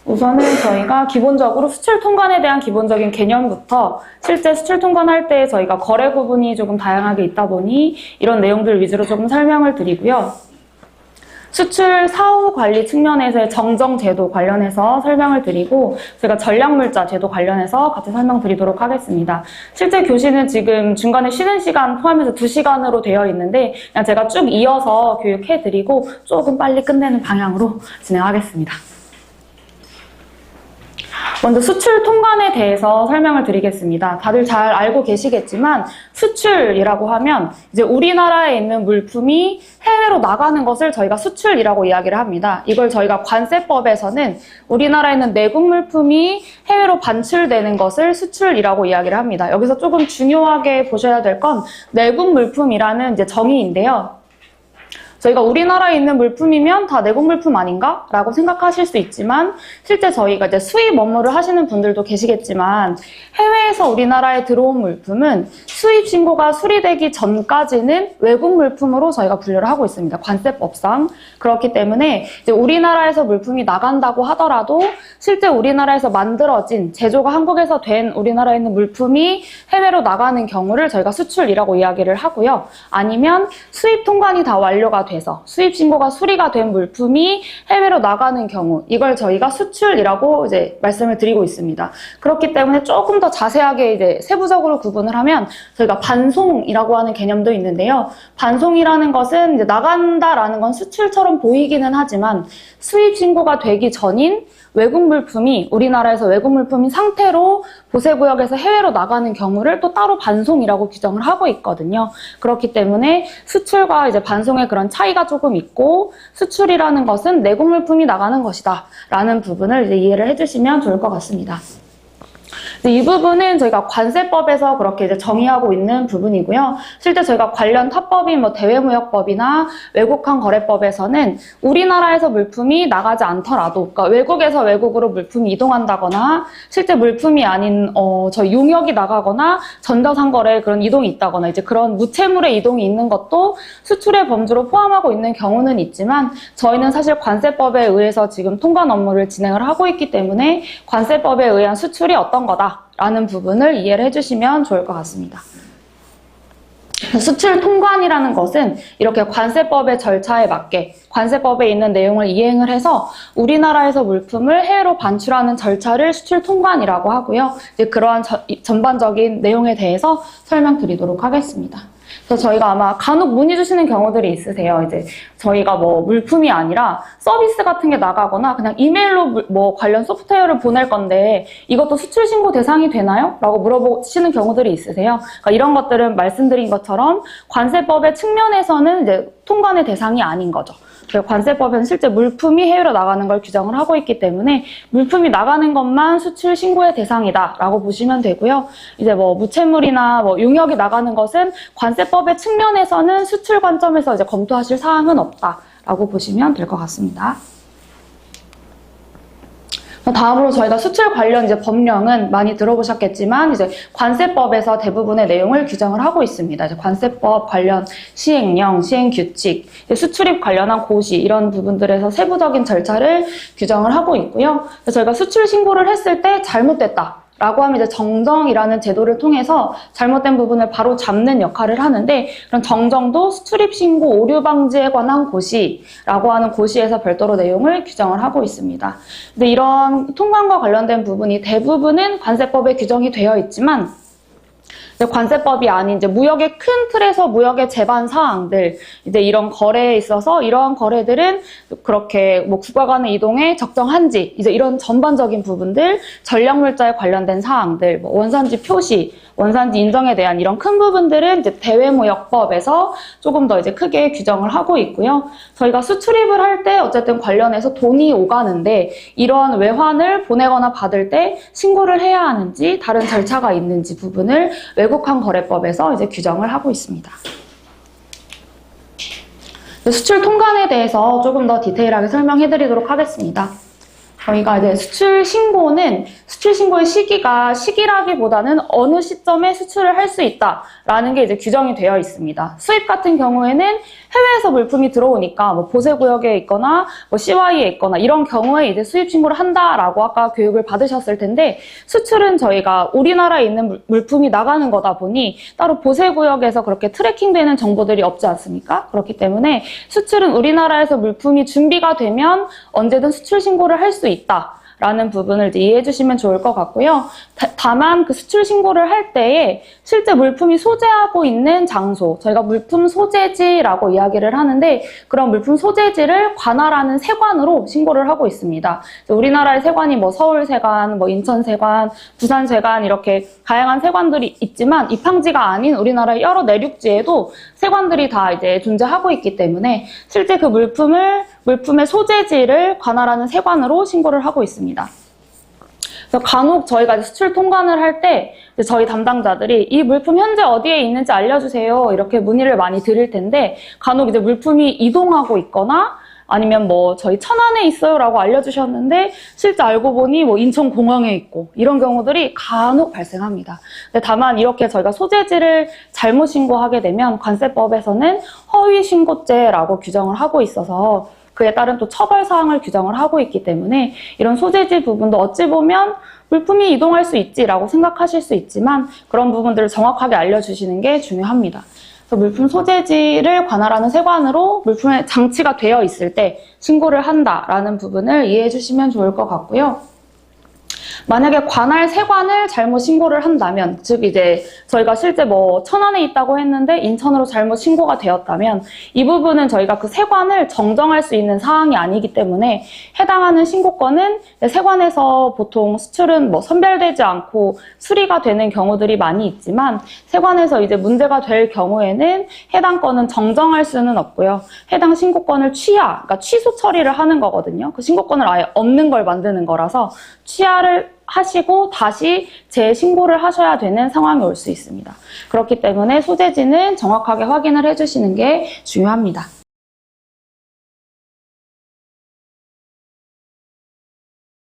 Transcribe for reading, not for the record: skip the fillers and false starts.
우선은 저희가 기본적으로 수출 통관에 대한 기본적인 개념부터 실제 수출 통관할 때 저희가 거래 구분이 조금 다양하게 있다 보니 이런 내용들 위주로 조금 설명을 드리고요. 수출 사후 관리 측면에서의 정정 제도 관련해서 설명을 드리고 제가 전략물자 제도 관련해서 같이 설명드리도록 하겠습니다. 실제 교시는 지금 중간에 쉬는 시간 포함해서 2시간으로 되어 있는데 그냥 제가 쭉 이어서 교육해드리고 조금 빨리 끝내는 방향으로 진행하겠습니다. 먼저 수출 통관에 대해서 설명을 드리겠습니다. 다들 잘 알고 계시겠지만 수출이라고 하면 이제 우리나라에 있는 물품이 해외로 나가는 것을 저희가 수출이라고 이야기를 합니다. 이걸 저희가 관세법에서는 우리나라에 있는 내국 물품이 해외로 반출되는 것을 수출이라고 이야기를 합니다. 여기서 조금 중요하게 보셔야 될 건 내국 물품이라는 이제 정의인데요. 저희가 우리나라에 있는 물품이면 다 내국 물품 아닌가? 라고 생각하실 수 있지만 실제 저희가 이제 수입 업무를 하시는 분들도 계시겠지만 해외에서 우리나라에 들어온 물품은 수입 신고가 수리되기 전까지는 외국 물품으로 저희가 분류를 하고 있습니다. 관세법상. 그렇기 때문에 이제 우리나라에서 물품이 나간다고 하더라도 실제 우리나라에서 만들어진 제조가 한국에서 된 우리나라에 있는 물품이 해외로 나가는 경우를 저희가 수출이라고 이야기를 하고요. 아니면 수입 통관이 다 완료가 돼서 수입 신고가 수리가 된 물품이 해외로 나가는 경우 이걸 저희가 수출이라고 이제 말씀을 드리고 있습니다. 그렇기 때문에 조금 더 자세하게 이제 세부적으로 구분을 하면 저희가 반송이라고 하는 개념도 있는데요. 반송이라는 것은 이제 나간다라는 건 수출처럼 보이기는 하지만 수입 신고가 되기 전인 외국 물품이 우리나라에서 외국 물품인 상태로 보세구역에서 해외로 나가는 경우를 또 따로 반송이라고 규정을 하고 있거든요. 그렇기 때문에 수출과 이제 반송의 그런 차이가 조금 있고 수출이라는 것은 내국 물품이 나가는 것이다 라는 부분을 이제 이해를 해주시면 좋을 것 같습니다. 이 부분은 저희가 관세법에서 그렇게 이제 정의하고 있는 부분이고요. 실제 저희가 관련 타법인 대외무역법이나 외국환 거래법에서는 우리나라에서 물품이 나가지 않더라도, 그러니까 외국에서 외국으로 물품이 이동한다거나 실제 물품이 아닌 저희 용역이 나가거나 전자상거래 그런 이동이 있다거나 이제 그런 무채물의 이동이 있는 것도 수출의 범주로 포함하고 있는 경우는 있지만 저희는 사실 관세법에 의해서 지금 통관 업무를 진행을 하고 있기 때문에 관세법에 의한 수출이 어떤 거다 라는 부분을 이해를 해주시면 좋을 것 같습니다. 수출 통관이라는 것은 이렇게 관세법의 절차에 맞게 관세법에 있는 내용을 이행을 해서 우리나라에서 물품을 해외로 반출하는 절차를 수출 통관이라고 하고요. 이제 그러한 전반적인 내용에 대해서 설명드리도록 하겠습니다. 그래서 저희가 아마 간혹 문의 주시는 경우들이 있으세요. 이제 저희가 뭐 물품이 아니라 서비스 같은 게 나가거나 그냥 이메일로 뭐 관련 소프트웨어를 보낼 건데 이것도 수출 신고 대상이 되나요? 라고 물어보시는 경우들이 있으세요. 그러니까 이런 것들은 말씀드린 것처럼 관세법의 측면에서는 이제 통관의 대상이 아닌 거죠. 관세법은 실제 물품이 해외로 나가는 걸 규정을 하고 있기 때문에 물품이 나가는 것만 수출 신고의 대상이다 라고 보시면 되고요. 이제 뭐 무채물이나 뭐 용역이 나가는 것은 관세법의 측면에서는 수출 관점에서 이제 검토하실 사항은 없다 라고 보시면 될 것 같습니다. 다음으로 저희가 수출 관련 이제 법령은 많이 들어보셨겠지만 이제 관세법에서 대부분의 내용을 규정을 하고 있습니다. 이제 관세법 관련 시행령, 시행규칙, 수출입 관련한 고시 이런 부분들에서 세부적인 절차를 규정을 하고 있고요. 그래서 저희가 수출 신고를 했을 때 잘못됐다 라고 하면 이제 정정이라는 제도를 통해서 잘못된 부분을 바로 잡는 역할을 하는데 그런 정정도 수출입 신고 오류 방지에 관한 고시라고 하는 고시에서 별도로 내용을 규정을 하고 있습니다. 근데 이런 통관과 관련된 부분이 대부분은 관세법에 규정이 되어 있지만 관세법이 아닌 이제 무역의 큰 틀에서 무역의 제반 사항들, 이제 이런 거래에 있어서 이러한 거래들은 그렇게 뭐 국가 간의 이동에 적정한지, 이제 이런 전반적인 부분들, 전략물자에 관련된 사항들, 뭐 원산지 표시, 원산지 인정에 대한 이런 큰 부분들은 이제 대외무역법에서 조금 더 이제 크게 규정을 하고 있고요. 저희가 수출입을 할 때 어쨌든 관련해서 돈이 오가는데 이러한 외환을 보내거나 받을 때 신고를 해야 하는지 다른 절차가 있는지 부분을 외국환 거래법에서 이제 규정을 하고 있습니다. 수출 통관에 대해서 조금 더 디테일하게 설명해 드리도록 하겠습니다. 저희가 이제 수출 신고는 수출 신고의 시기라기보다는 어느 시점에 수출을 할 수 있다라는 게 이제 규정이 되어 있습니다. 수입 같은 경우에는 해외에서 물품이 들어오니까 뭐 보세구역에 있거나 뭐 CY에 있거나 이런 경우에 이제 수입 신고를 한다라고 아까 교육을 받으셨을 텐데, 수출은 저희가 우리나라에 있는 물품이 나가는 거다 보니 따로 보세구역에서 그렇게 트래킹되는 정보들이 없지 않습니까? 그렇기 때문에 수출은 우리나라에서 물품이 준비가 되면 언제든 수출 신고를 할 수 있다 라는 부분을 이제 이해해 주시면 좋을 것 같고요. 다만 그 수출 신고를 할 때에 실제 물품이 소재하고 있는 장소, 저희가 물품 소재지라고 이야기를 하는데, 그런 물품 소재지를 관할하는 세관으로 신고를 하고 있습니다. 우리나라의 세관이 뭐 서울세관, 뭐 인천세관, 부산세관 이렇게 다양한 세관들이 있지만, 입항지가 아닌 우리나라의 여러 내륙지에도 세관들이 다 이제 존재하고 있기 때문에 실제 그 물품의 소재지를 관할하는 세관으로 신고를 하고 있습니다. 그래서 간혹 저희가 수출 통관을 할 때 저희 담당자들이 이 물품 현재 어디에 있는지 알려주세요 이렇게 문의를 많이 드릴 텐데, 간혹 이제 물품이 이동하고 있거나 아니면 뭐 저희 천안에 있어요 라고 알려주셨는데 실제 알고 보니 뭐 인천공항에 있고, 이런 경우들이 간혹 발생합니다. 근데 다만 이렇게 저희가 소재지를 잘못 신고하게 되면 관세법에서는 허위 신고죄라고 규정을 하고 있어서 그에 따른 또 처벌 사항을 규정을 하고 있기 때문에, 이런 소재지 부분도 어찌 보면 물품이 이동할 수 있지라고 생각하실 수 있지만 그런 부분들을 정확하게 알려주시는 게 중요합니다. 그래서 물품 소재지를 관할하는 세관으로 물품의 장치가 되어 있을 때 신고를 한다라는 부분을 이해해 주시면 좋을 것 같고요. 만약에 관할 세관을 잘못 신고를 한다면, 즉 이제 저희가 실제 뭐 천안에 있다고 했는데 인천으로 잘못 신고가 되었다면, 이 부분은 저희가 그 세관을 정정할 수 있는 사항이 아니기 때문에 해당하는 신고건은 세관에서 보통 수출은 뭐 선별되지 않고 수리가 되는 경우들이 많이 있지만, 세관에서 이제 문제가 될 경우에는 해당 건은 정정할 수는 없고요. 해당 신고건을 그러니까 취소 처리를 하는 거거든요. 그 신고건을 아예 없는 걸 만드는 거라서 취하를 하시고 다시 재신고를 하셔야 되는 상황이 올 수 있습니다. 그렇기 때문에 소재지는 정확하게 확인을 해주시는 게 중요합니다.